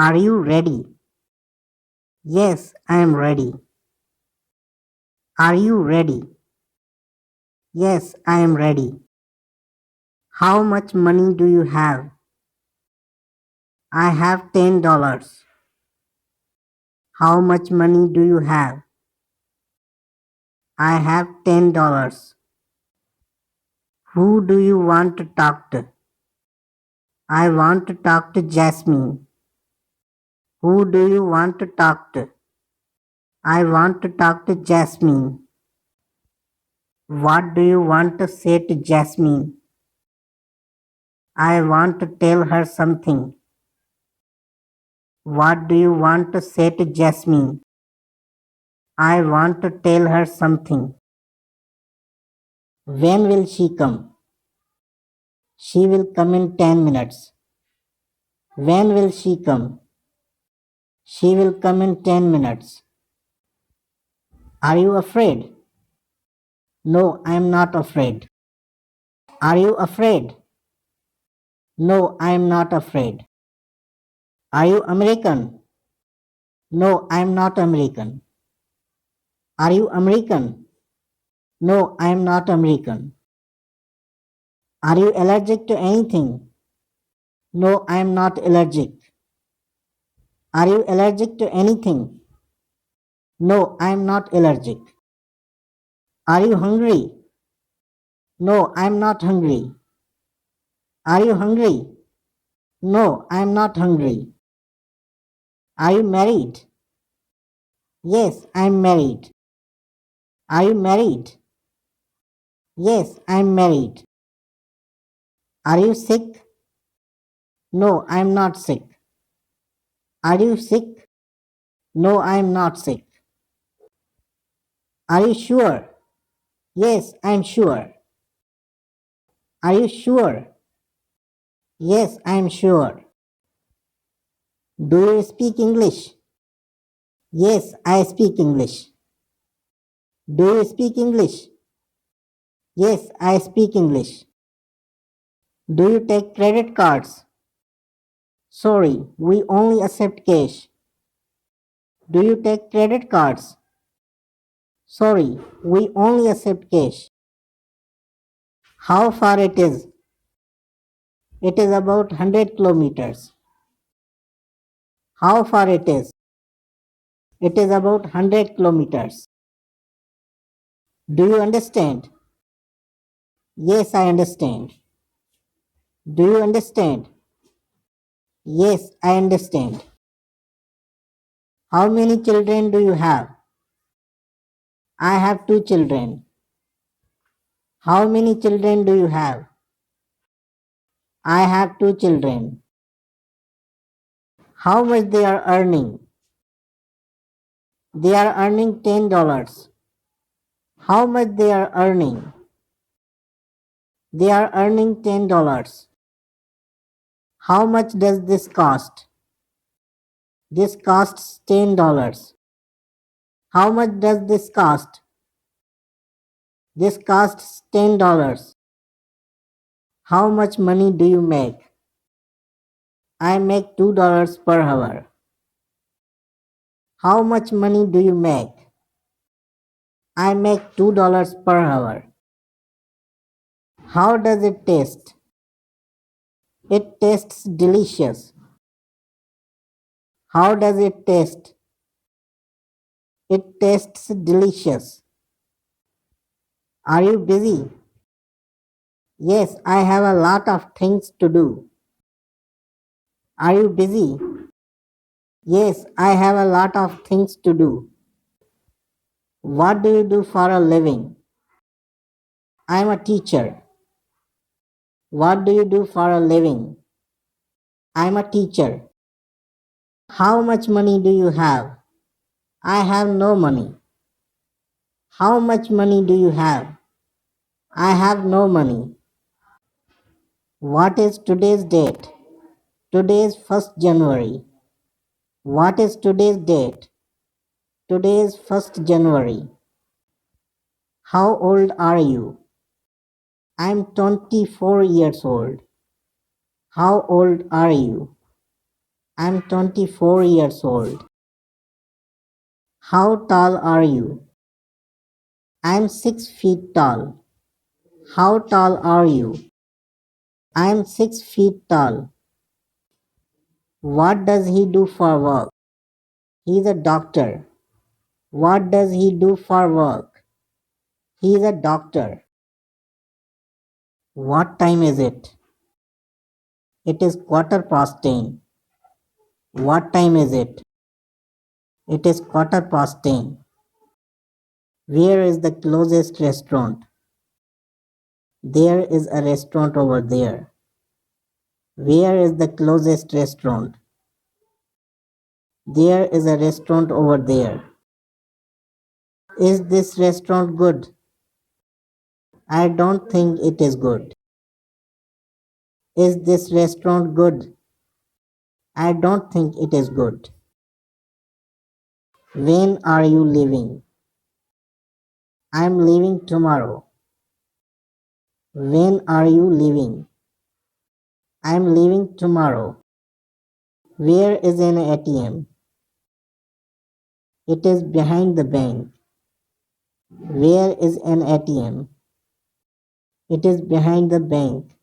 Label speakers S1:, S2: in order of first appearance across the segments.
S1: Are you ready? Yes, I am ready. Are you ready? Yes, I am ready. How much money do you have? I have $10. How much money do you have? I have $10. Who do you want to talk to? I want to talk to Jasmine. Who do you want to talk to? I want to talk to Jasmine. What do you want to say to Jasmine? I want to tell her something. What do you want to say to Jasmine? I want to tell her something. When will she come? She will come in 10 minutes. When will she come? She will come in 10 minutes. Are you afraid? No, I am not afraid. Are you afraid? No, I am not afraid. Are you American? No, I am not American. Are you American? No, I am not American. Are you allergic to anything? No, I am not allergic. Are you allergic to anything? No, I am not allergic. Are you hungry? No, I am not hungry. Are you hungry? No, I am not hungry. Are you married? Yes, I am married. Are you married? Yes, I am married. Are you sick? No, I am not sick. Are you sick? No, I am not sick. Are you sure? Yes, I am sure. Are you sure? Yes, I am sure. Do you speak English? Yes, I speak English. Do you speak English? Yes, I speak English. Do you take credit cards? Sorry, we only accept cash. Do you take credit cards? Sorry, we only accept cash. How far it is? It is about 100 kilometers. How far it is? It is about 100 kilometers. Do you understand? Yes, I understand. Do you understand? Yes, I understand. How many children do you have? I have two children. How many children do you have? I have two children. How much they are earning? They are earning $10. How much they are earning? They are earning $10. How much does this cost? This costs $10. How much does this cost? This costs $10. How much money do you make? I make $2 per hour. How much money do you make? I make $2 per hour. How does it taste? It tastes delicious. How does it taste? It tastes delicious. Are you busy? Yes, I have a lot of things to do. Are you busy? Yes, I have a lot of things to do. What do you do for a living? I am a teacher. What do you do for a living? I am a teacher. How much money do you have? I have no money. How much money do you have? I have no money. What is today's date? Today is 1st January. What is today's date? Today is 1st January. How old are you? I am 24 years old. How old are you? I'm 24 years old. How tall are you? I'm 6 feet tall. How tall are you? I'm 6 feet tall. What does he do for work? He's a doctor. What does he do for work? He's a doctor. What time is it? It is 10:15. What time is it? It is 10:15. Where is the closest restaurant? There is a restaurant over there. Where is the closest restaurant? There is a restaurant over there. Is this restaurant good? I don't think it is good. Is this restaurant good? I don't think it is good. When are you leaving? I'm leaving tomorrow. When are you leaving? I'm leaving tomorrow. Where is an ATM? It is behind the bank. Where is an ATM? It is behind the bank.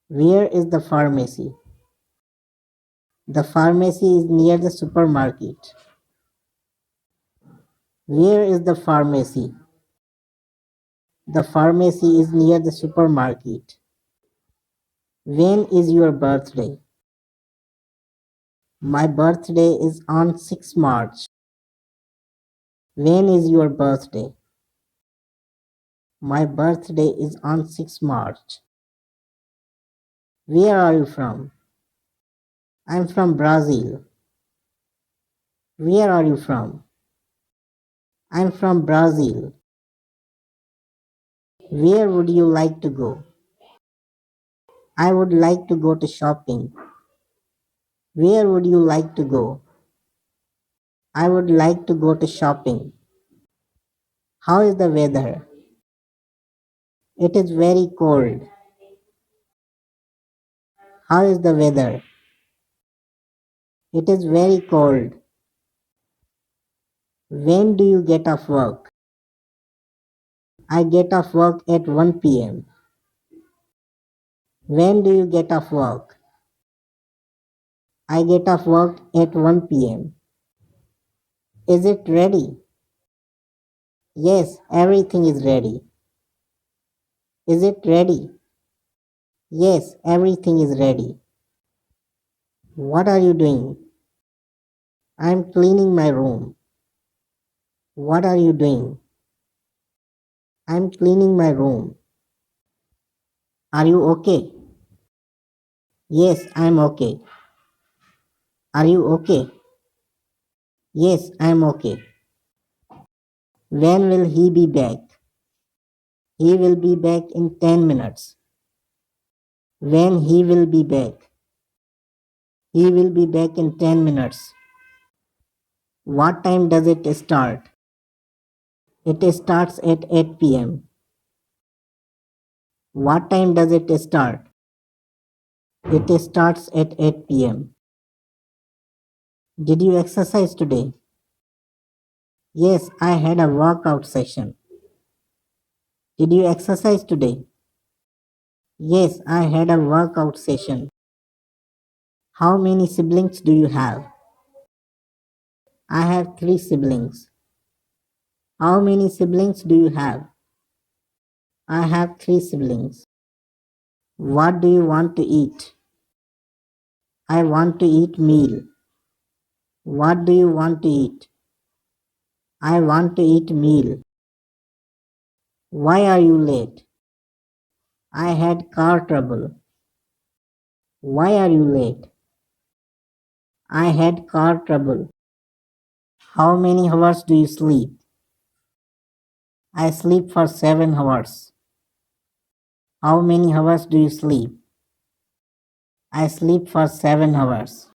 S1: Where is the pharmacy? The pharmacy is near the supermarket. Where is the pharmacy? The pharmacy is near the supermarket. When is your birthday? My birthday is on 6 March. When is your birthday? My birthday is on 6 March. Where are you from? I'm from Brazil. Where are you from? I'm from Brazil. Where would you like to go? I would like to go to shopping. Where would you like to go? I would like to go to shopping. How is the weather? It is very cold. How is the weather? It is very cold. When do you get off work? I get off work at 1 p.m. When do you get off work? I get off work at 1 p.m. Is it ready? Yes, everything is ready. Is it ready? Yes, everything is ready. What are you doing? I'm cleaning my room. What are you doing? I'm cleaning my room. Are you okay? Yes, I'm okay. Are you okay? Yes, I'm okay. When will he be back? He will be back in 10 minutes. When he will be back? He will be back in 10 minutes. What time does it start? It starts at 8 p.m. What time does it start? It starts at 8 p.m. Did you exercise today? Yes, I had a workout session. Did you exercise today? Yes, I had a workout session. How many siblings do you have? I have 3 siblings. How many siblings do you have? I have 3 siblings. What do you want to eat? I want to eat meal. What do you want to eat? I want to eat meal. Why are you late? I had car trouble. Why are you late? I had car trouble. How many hours do you sleep? I sleep for 7 hours. How many hours do you sleep? I sleep for 7 hours.